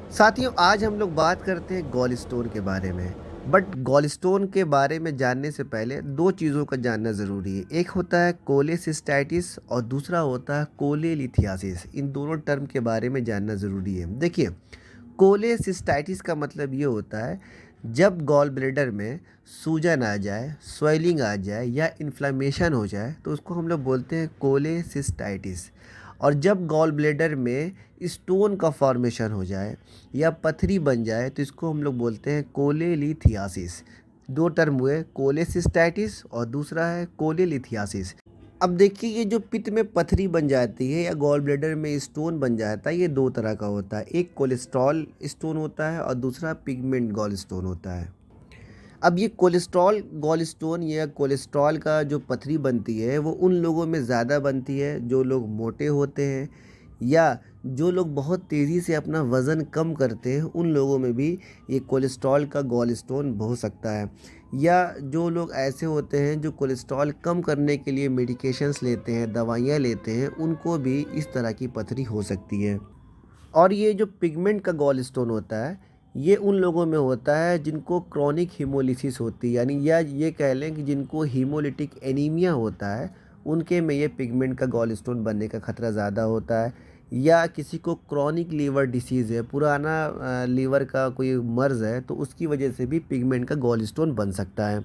साथियों, आज हम लोग बात करते हैं गॉल स्टोन के बारे में। बट गॉल स्टोन के बारे में जानने से पहले दो चीज़ों का जानना ज़रूरी है। एक होता है कोलेसिस्टाइटिस और दूसरा होता है कोलेलिथियासिस। इन दोनों टर्म के बारे में जानना ज़रूरी है। देखिए, कोलेसिस्टाइटिस का मतलब ये होता है जब गॉल ब्लैडर में सूजन आ जाए, स्वेलिंग आ जाए या इन्फ्लेमेशन हो जाए तो उसको हम लोग बोलते हैं कोलेसिस्टाइटिस। और जब गॉल ब्लैडर में स्टोन का फॉर्मेशन हो जाए या पथरी बन जाए तो इसको हम लोग बोलते हैं कोलेलिथियासिस। दो टर्म हुए, कोलेसिस्टाइटिस और दूसरा है कोलेलिथियासिस। अब देखिए, ये जो पित्त में पथरी बन जाती है या गॉल ब्लैडर में स्टोन बन जाता है, ये दो तरह का होता है। एक कोलेस्ट्रॉल स्टोन होता है और दूसरा पिगमेंट गॉल स्टोन होता है। अब ये कोलेस्ट्रॉल गॉल स्टोन या कोलेस्ट्रॉल का जो पथरी बनती है वो उन लोगों में ज़्यादा बनती है जो लोग मोटे होते हैं, या जो लोग बहुत तेज़ी से अपना वज़न कम करते हैं उन लोगों में भी ये कोलेस्ट्रॉल का गॉल स्टोन हो सकता है। या जो लोग ऐसे होते हैं जो कोलेस्ट्रॉल कम करने के लिए मेडिकेशंस लेते हैं, दवाइयाँ लेते हैं, उनको भी इस तरह की पथरी हो सकती है। और ये जो पिगमेंट का गॉल स्टोन होता है, ये उन लोगों में होता है जिनको क्रोनिक हीमोलिसिस होती है, यानी या ये कह लें कि जिनको हीमोलिटिक एनीमिया होता है, उनके में ये पिगमेंट का गॉल स्टोन बनने का खतरा ज़्यादा होता है। या किसी को क्रोनिक लीवर डिसीज़ है, पुराना लीवर का कोई मर्ज़ है, तो उसकी वजह से भी पिगमेंट का गॉल स्टोन बन सकता है।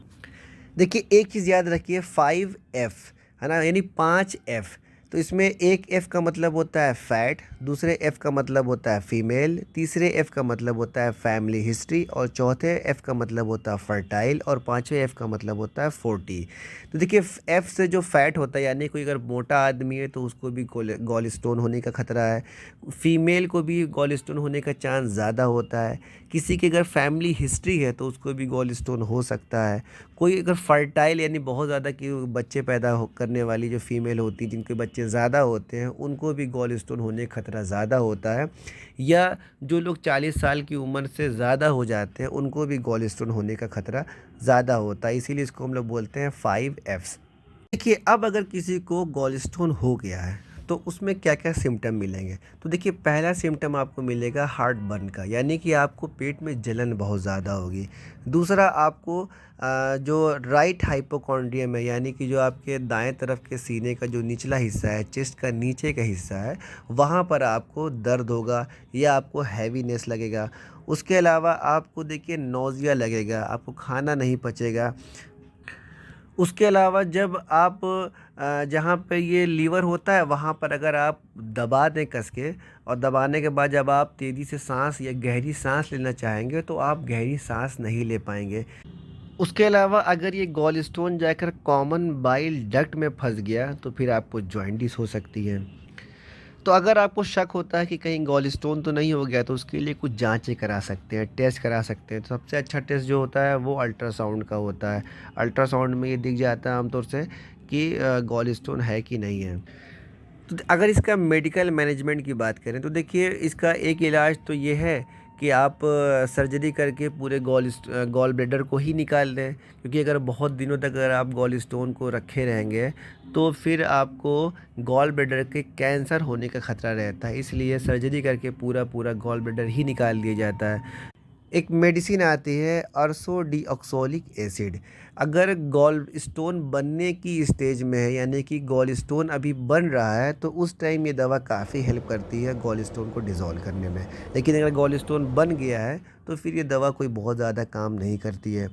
देखिए, एक चीज़ याद रखिए, 5F है ना, यानी 5F। तो इसमें एक F का मतलब होता है फैट, दूसरे F का मतलब होता है फीमेल, तीसरे F का मतलब होता है फैमिली हिस्ट्री और चौथे F का मतलब होता है फर्टाइल और पांचवें F का मतलब होता है 40। तो देखिए, F से जो फैट होता है, यानी कोई अगर मोटा आदमी है तो उसको भी गॉल स्टोन होने का खतरा है। फीमेल को भी गॉल स्टोन होने का चांस ज़्यादा होता है। किसी की अगर फैमिली हिस्ट्री है तो उसको भी गॉल स्टोन हो सकता है। कोई अगर फर्टाइल यानी बहुत ज़्यादा कि बच्चे पैदा करने वाली जो फीमेल होती है, जिनके बच्चे ज़्यादा होते हैं, उनको भी गॉल स्टोन होने का खतरा ज़्यादा होता है। या जो लोग 40 साल की उम्र से ज़्यादा हो जाते हैं, उनको भी गॉल स्टोन होने का खतरा ज़्यादा होता है। इसीलिए इसको हम लोग बोलते हैं 5Fs। देखिए, अब अगर किसी को गॉल स्टोन हो गया है तो उसमें क्या क्या सिम्टम मिलेंगे। तो देखिए, पहला सिम्टम आपको मिलेगा हार्ट बर्न का, यानी कि आपको पेट में जलन बहुत ज़्यादा होगी। दूसरा, आपको जो राइट हाइपोकॉन्ड्रियम है, यानी कि जो आपके दाएं तरफ के सीने का जो निचला हिस्सा है, चेस्ट का नीचे का हिस्सा है, वहाँ पर आपको दर्द होगा या आपको हैवीनेस लगेगा। उसके अलावा आपको देखिए नौजिया लगेगा, आपको खाना नहीं पचेगा। उसके अलावा जब आप जहाँ पे ये लीवर होता है वहाँ पर अगर आप दबा दें कस के, और दबाने के बाद जब आप तेज़ी से सांस या गहरी सांस लेना चाहेंगे तो आप गहरी सांस नहीं ले पाएंगे। उसके अलावा अगर ये गॉल स्टोन जाकर कॉमन बाइल डक्ट में फंस गया तो फिर आपको जॉइंटिस हो सकती है। तो अगर आपको शक होता है कि कहीं गॉल स्टोन तो नहीं हो गया तो उसके लिए कुछ जांचें करा सकते हैं, टेस्ट करा सकते हैं। तो सबसे अच्छा टेस्ट जो होता है वो अल्ट्रासाउंड का होता है। अल्ट्रासाउंड में ये दिख जाता है आमतौर से कि गॉल स्टोन है कि नहीं है। तो अगर इसका मेडिकल मैनेजमेंट की बात करें तो देखिए, इसका एक इलाज तो ये है कि आप सर्जरी करके पूरे गॉल ब्लैडर को ही निकाल दें, क्योंकि अगर बहुत दिनों तक अगर आप गॉल स्टोन को रखे रहेंगे तो फिर आपको गॉल ब्लैडर के कैंसर होने का खतरा रहता है। इसलिए सर्जरी करके पूरा पूरा गॉल ब्लैडर ही निकाल दिया जाता है। एक मेडिसिन आती है अर्सोडीऑक्सोलिक एसिड। अगर गॉल स्टोन बनने की स्टेज में है, यानी कि गॉल स्टोन अभी बन रहा है, तो उस टाइम ये दवा काफ़ी हेल्प करती है गॉल स्टोन को डिज़ोल्व करने में। लेकिन अगर गॉल स्टोन बन गया है तो फिर ये दवा कोई बहुत ज़्यादा काम नहीं करती है।